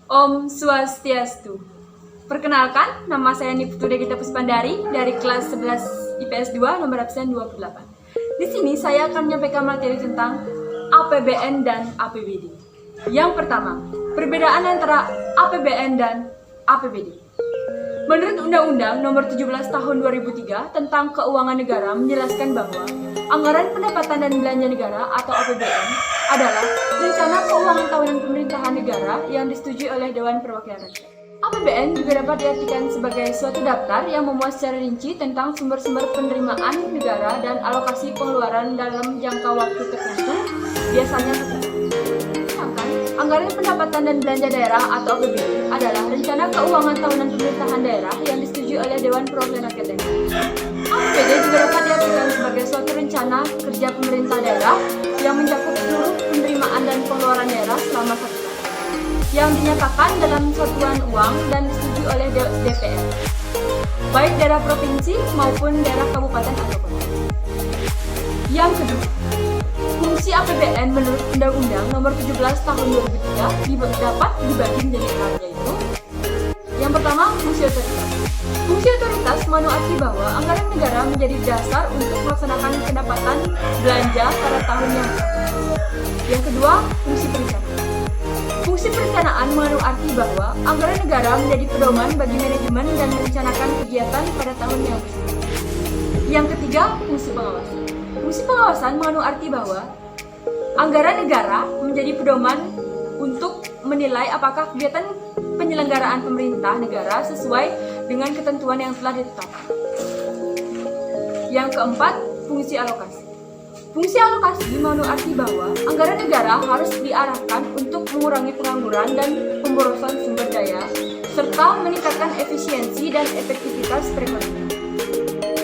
Om Swastiastu. Perkenalkan, nama saya Niptude Gita Puspandari dari kelas 11 IPS 2 nomor absen 28. Di sini saya akan menyampaikan materi tentang APBN dan APBD. Yang pertama, perbedaan antara APBN dan APBD. Menurut Undang-Undang Nomor 17 Tahun 2003 tentang Keuangan Negara menjelaskan bahwa anggaran pendapatan dan belanja negara atau APBN adalah rencana keuangan tahunan pemerintahan negara yang disetujui oleh Dewan Perwakilan Rakyat. APBN juga dapat diartikan sebagai suatu daftar yang memuat secara rinci tentang sumber-sumber penerimaan negara dan alokasi pengeluaran dalam jangka waktu tertentu, biasanya satu tahun. Anggaran pendapatan dan belanja daerah atau APBD adalah rencana keuangan tahunan pemerintahan daerah yang disetujui oleh Dewan Perwakilan Rakyat daerah. APBD juga dapat diartikan sebagai suatu rencana kerja pemerintah daerah yang mencakup seluruh penerimaan dan pengeluaran daerah selama satu tahun, yang dinyatakan dalam satuan uang dan disetujui oleh DPR, baik daerah provinsi maupun daerah kabupaten atau kota. Yang kedua, fungsi APBN menurut Undang-Undang Nomor 17 Tahun 2003 dapat dibagi menjadi 6, yaitu yang pertama, fungsi otoritas. Fungsi otoritas menarti bahwa anggaran negara menjadi dasar untuk melaksanakan pendapatan belanja pada tahun yang sama. Yang kedua, fungsi perencanaan. Fungsi perencanaan menarti bahwa anggaran negara menjadi pedoman bagi manajemen dan merencanakan kegiatan pada tahun yang bersama. Yang ketiga, fungsi pengawasan. Fungsi pengawasan mengandung arti bahwa anggaran negara menjadi pedoman untuk menilai apakah kegiatan penyelenggaraan pemerintah negara sesuai dengan ketentuan yang telah ditetapkan. Yang keempat, fungsi alokasi. Fungsi alokasi mengandung arti bahwa anggaran negara harus diarahkan untuk mengurangi pengangguran dan pemborosan sumber daya, serta meningkatkan efisiensi dan efektivitas perekonomian.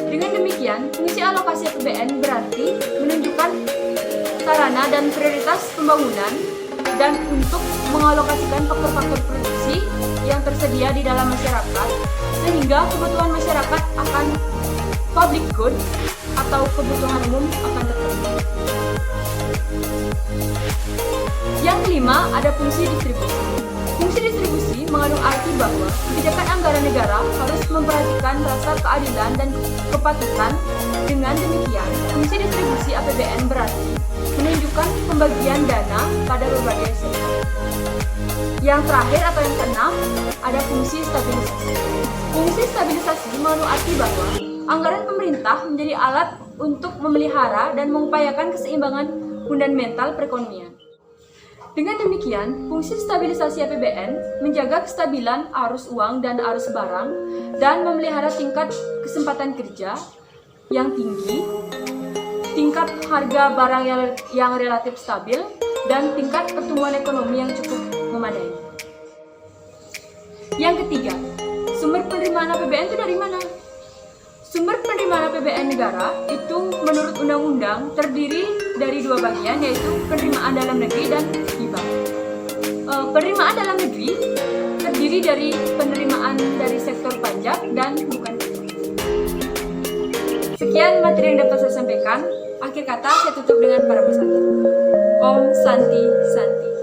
Dengan demikian, fungsi alokasi APBN berarti menunjukkan sarana dan prioritas pembangunan dan untuk mengalokasikan faktor-faktor produksi yang tersedia di dalam masyarakat sehingga kebutuhan masyarakat akan public good atau kebutuhan umum akan terpenuhi. Yang kelima, ada fungsi distribusi. Fungsi distribusi mengandung arti bahwa kebijakan anggaran negara harus memperhatikan rasa keadilan dan kepatutan. Dengan demikian, fungsi distribusi APBN berarti menunjukkan pembagian dana pada berbagai sektor. Yang terakhir atau yang keenam, ada fungsi stabilisasi. Fungsi stabilisasi mengandung arti bahwa anggaran pemerintah menjadi alat untuk memelihara dan mengupayakan keseimbangan fundamental perekonomian. Dengan demikian, fungsi stabilisasi APBN menjaga kestabilan arus uang dan arus barang dan memelihara tingkat kesempatan kerja yang tinggi, tingkat harga barang yang relatif stabil, dan tingkat pertumbuhan ekonomi yang cukup memadai. Yang ketiga, sumber penerimaan APBN itu dari mana? Sumber penerimaan APBN negara itu menurut undang-undang terdiri dari dua bagian, yaitu penerimaan dalam negeri dan hibah. Penerimaan dalam negeri terdiri dari penerimaan dari sektor pajak dan bukan pajak. Sekian materi yang dapat saya sampaikan. Akhir kata saya tutup dengan para pesantik. Om Santi Santi.